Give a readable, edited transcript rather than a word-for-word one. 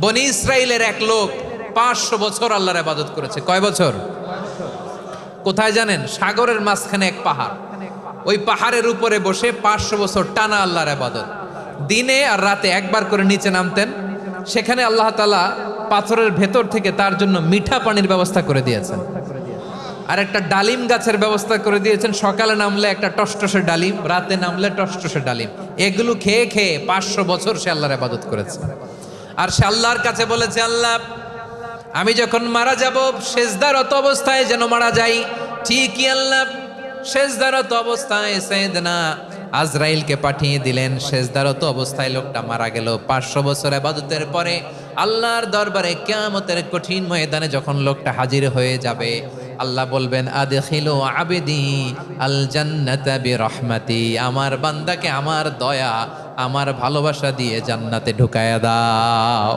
বনি ইসরাইলের এক লোক 500 বছর আল্লাহর ইবাদত করেছে। কয় বছর? কোথায় জানেন? সাগরের মাঝখানে এক পাহাড়, ওই পাহাড়ের উপরে বসে 500 বছর টানা আল্লাহর ইবাদত। দিনে আর রাতে একবার করে নিচে নামতেন। সেখানে আল্লাহ তাআলা পাথরের ভেতর থেকে তার জন্য মিঠা পানির ব্যবস্থা করে দিয়েছেন, আর একটা ডালিম গাছের ব্যবস্থা করে দিয়েছেন। সকালে নামলে একটা টসটসে ডালিম, রাতে নামলে টসটসে ডালিম। এগুলো খেয়ে খেয়ে 500 বছর সে আল্লাহর ইবাদত করেছে। আর সে আল্লাহর কাছে বলেছে, আল্লাহ আমি যখন মারা যাব সেজদারত অবস্থায় যেন মারা যাই। ঠিকই আল্লাহ সেজদারত অবস্থায় সাইয়েদনা আজরাইলকে পাঠিয়ে দিলেন। সেজদারত অবস্থায় লোকটা মারা গেল। 500 বছর ইবাদতের পরে আল্লাহর দরবারে কিয়ামতের কঠিন ময়দানে যখন লোকটা হাজির হয়ে যাবে, আল্লাহ বলবেন আদখিলু আবদি আল জান্নাতা বিরহমাতি, আমার বান্দাকে আমার দয়া আমার ভালোবাসা দিয়ে জান্নাতে ঢুকায়া দাও।